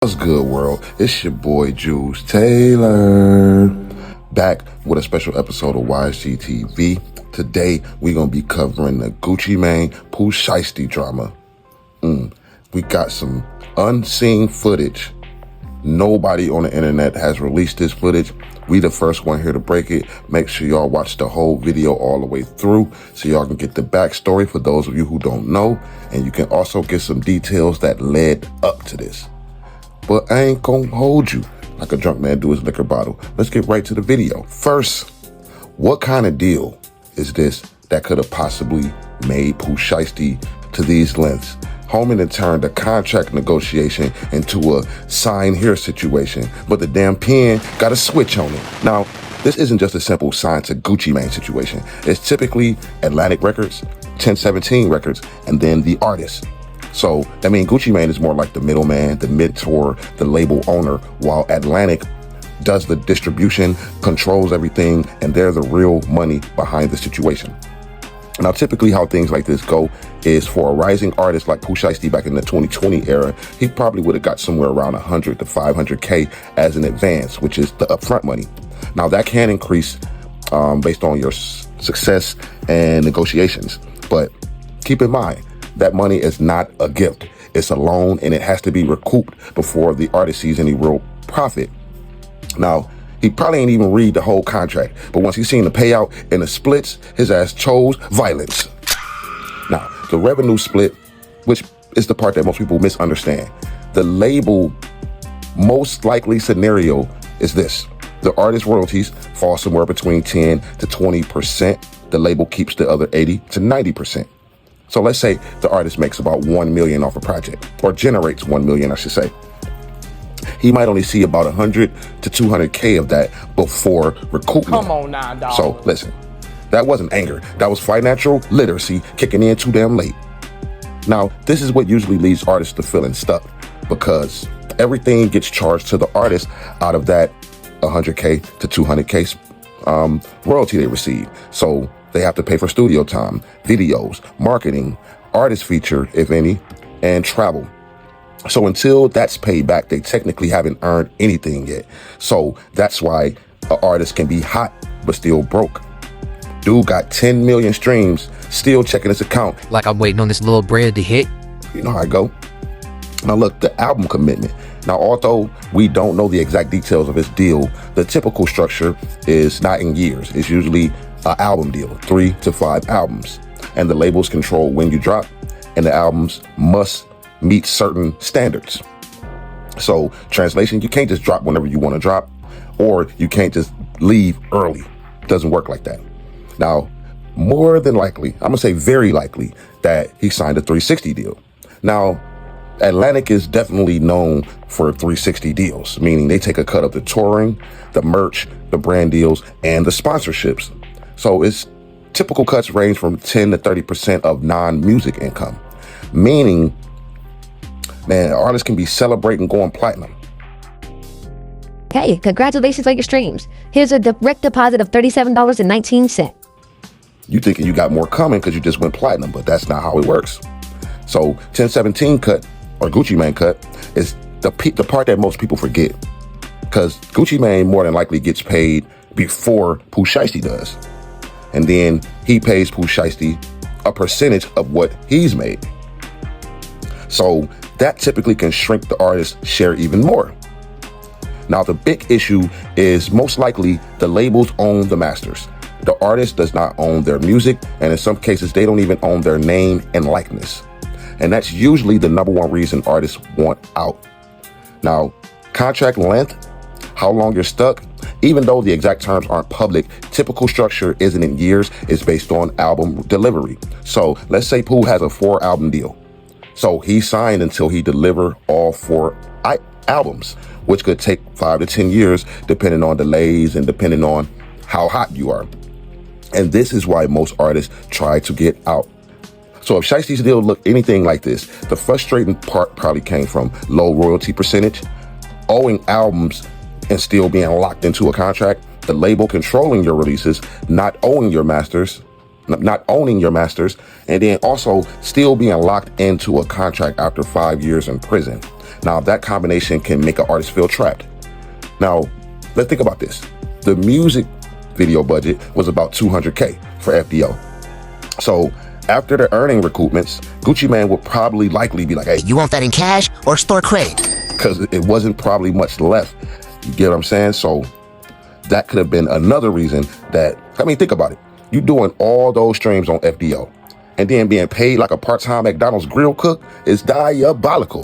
What's good, world? It's your boy Jules Taylor, back with a special episode of YSG TV. Today we're gonna be covering the Gucci Mane Pooh Shiesty drama. We got some unseen footage. Nobody on the internet has released this footage. We the first one here to break it. Make sure y'all watch the whole video all the way through so y'all can get the backstory for those of you who don't know, and you can also get some details that led up to this. But I ain't gonna hold you like a drunk man do his liquor bottle. Let's get right to the video. First, what kind of deal is this that could have possibly made Pooh Shiesty to these lengths? Holman had turned a contract negotiation into a sign here situation, but the damn pen got a switch on it. Now, this isn't just a simple sign to Gucci Mane situation. It's typically Atlantic Records, 1017 Records, and then the artist. So, I mean, Gucci Mane is more like the middleman, the mentor, the label owner, while Atlantic does the distribution, controls everything, and they're the real money behind the situation. Now, typically how things like this go is for a rising artist like Pooh Shiesty back in the 2020 era, he probably would have got somewhere around 100 to 500K as an advance, which is the upfront money. Now, that can increase based on your success and negotiations, but keep in mind, that money is not a gift. It's a loan, and it has to be recouped before the artist sees any real profit. Now, he probably ain't even read the whole contract, but once he seen the payout and the splits, his ass chose violence. Now, the revenue split, which is the part that most people misunderstand. The label most likely scenario is this. The artist royalties fall somewhere between 10 to 20%. The label keeps the other 80 to 90%. So let's say the artist makes about 1 million off a project, or generates 1 million, I should say. He might only see about 100 to 200K of that before recoupment. Come on now, dog. So listen, that wasn't anger. That was financial literacy kicking in too damn late. Now, this is what usually leads artists to feeling stuck, because everything gets charged to the artist out of that 100K to 200K royalty they receive. So they have to pay for studio time, videos, marketing, artist feature, if any, and travel. So until that's paid back, they technically haven't earned anything yet. So that's why an artist can be hot, but still broke. Dude got 10 million streams, still checking his account. Like I'm waiting on this little bread to hit. You know how I go. Now look, the album commitment. Now, although we don't know the exact details of his deal, the typical structure is not in years. It's usually an album deal, 3 to 5 albums. And the labels control when you drop, and the albums must meet certain standards. So, translation, you can't just drop whenever you want to drop, or you can't just leave early. It doesn't work like that. Now, more than likely, I'm gonna say very likely, that he signed a 360 deal. Now, Atlantic is definitely known for 360 deals, meaning they take a cut of the touring, the merch, the brand deals, and the sponsorships. So it's typical cuts range from 10 to 30% of non-music income, meaning, man, artists can be celebrating going platinum. Hey, congratulations on your streams. Here's a direct deposit of $37.19. You thinking you got more coming because you just went platinum, but that's not how it works. So 1017 cut, or Gucci Mane cut, is the part that most people forget, because Gucci Mane more than likely gets paid before Pooh Shiesty does. And then he pays Pooh Shiesty a percentage of what he's made. So that typically can shrink the artist's share even more. Now, the big issue is most likely the labels own the masters. The artist does not own their music, and in some cases, they don't even own their name and likeness. And that's usually the number one reason artists want out. Now, contract length, how long you're stuck, even though the exact terms aren't public, typical structure isn't in years, it's based on album delivery. So let's say Pooh has a 4-album deal. So he signed until he deliver all 4 albums, which could take 5 to 10 years, depending on delays and depending on how hot you are. And this is why most artists try to get out. So if Shiesty's deal looked anything like this, the frustrating part probably came from low royalty percentage, owing albums and still being locked into a contract, the label controlling your releases, not owning your masters, and then also still being locked into a contract after 5 years in prison. Now, that combination can make an artist feel trapped. Now, let's think about this. The music video budget was about $200K for FDO. So after the earning recoupments, Gucci Mane would probably likely be like, hey, You want that in cash or store credit? because it wasn't probably much left. You get what I'm saying? So that could have been another reason that, think about it. You doing all those streams on FDO and then being paid like a part-time McDonald's grill cook is diabolical.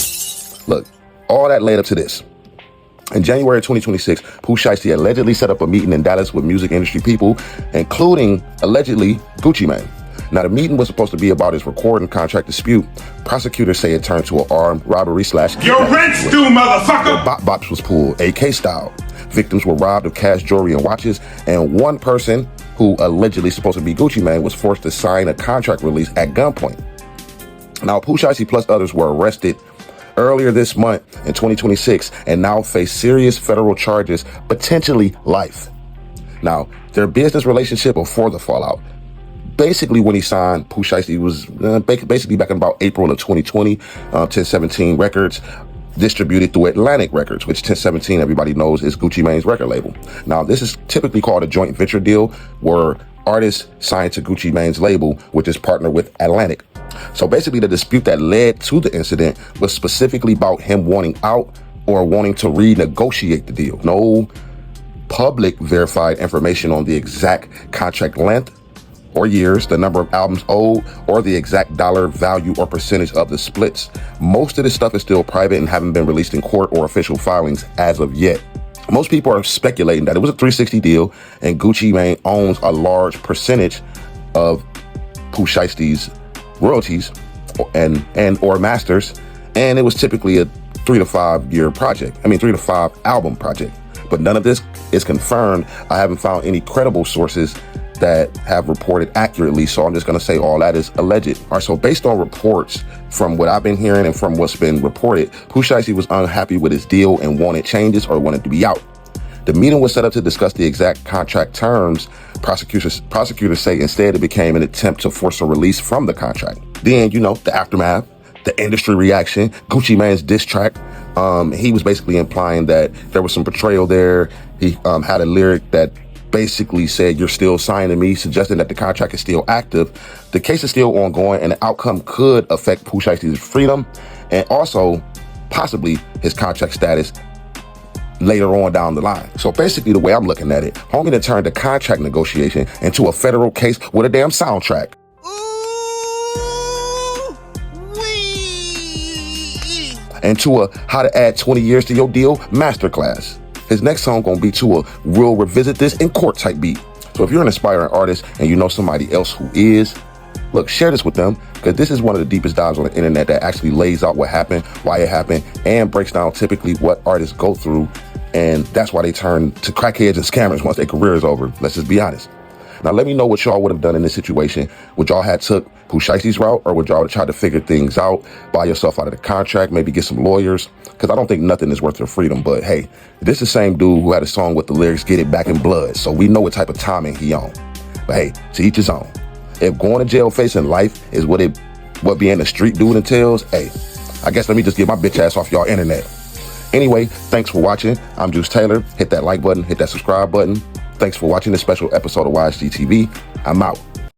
Look, all that led up to this. In January 2026, Pooh Shiesty allegedly set up a meeting in Dallas with music industry people, including, allegedly, Gucci Mane. Now, the meeting was supposed to be about his recording contract dispute. Prosecutors say it turned to an armed robbery / Your rent's due, motherfucker! Bops was pulled, AK style. Victims were robbed of cash, jewelry, and watches, and one person, who allegedly supposed to be Gucci Mane, was forced to sign a contract release at gunpoint. Now, Pooh Shiesty plus others were arrested earlier this month in 2026 and now face serious federal charges, potentially life. Now, their business relationship before the fallout. Basically, when he signed, Pooh Shiesty was basically back in about April of 2020, 1017 Records, distributed through Atlantic Records, which 1017, everybody knows, is Gucci Mane's record label. Now, this is typically called a joint venture deal, where artists signed to Gucci Mane's label, which is partnered with Atlantic. So basically, the dispute that led to the incident was specifically about him wanting out or wanting to renegotiate the deal. No public verified information on the exact contract length or years, the number of albums owed, or the exact dollar value or percentage of the splits. Most of this stuff is still private and haven't been released in court or official filings as of yet. Most people are speculating that it was a 360 deal and Gucci Mane owns a large percentage of Pooh Shiesty's royalties and or masters, and it was typically a 3 to 5 year project. 3 to 5 album project. But none of this is confirmed. I haven't found any credible sources that have reported accurately, so I'm just going to say all that is alleged. All right, so based on reports from what I've been hearing and from what's been reported, Pooh Shiesty was unhappy with his deal and wanted changes or wanted to be out. The meeting was set up to discuss the exact contract terms. Prosecutors say instead it became an attempt to force a release from the contract. Then, the aftermath, the industry reaction, Gucci Mane's diss track. He was basically implying that there was some betrayal there. He had a lyric that basically said, "You're still signing me," suggesting that the contract is still active. The case is still ongoing, and the outcome could affect Pooh Shiesty's freedom and also possibly his contract status later on down the line. So basically, the way I'm looking at it, homie done turned the contract negotiation into a federal case with a damn soundtrack. And to a how to add 20 years to your deal masterclass. His next song gonna be to a real revisit this in court type beat. So if you're an aspiring artist and you know somebody else who is, look, share this with them, because this is one of the deepest dives on the internet that actually lays out what happened, why it happened, and breaks down typically what artists go through. And that's why they turn to crackheads and scammers once their career is over. Let's just be honest. Now, let me know what y'all would have done in this situation. Would y'all have took Pooh Shiesty's route, or would y'all have tried to figure things out, buy yourself out of the contract, maybe get some lawyers? Because I don't think nothing is worth your freedom. But hey, this is the same dude who had a song with the lyrics, "Get It Back in Blood." So we know what type of timing he on. But hey, to each his own. If going to jail facing life is what being a street dude entails, hey, I guess let me just get my bitch ass off y'all internet. Anyway, thanks for watching. I'm Juice Taylor. Hit that like button, hit that subscribe button. Thanks for watching this special episode of YSG TV. I'm out.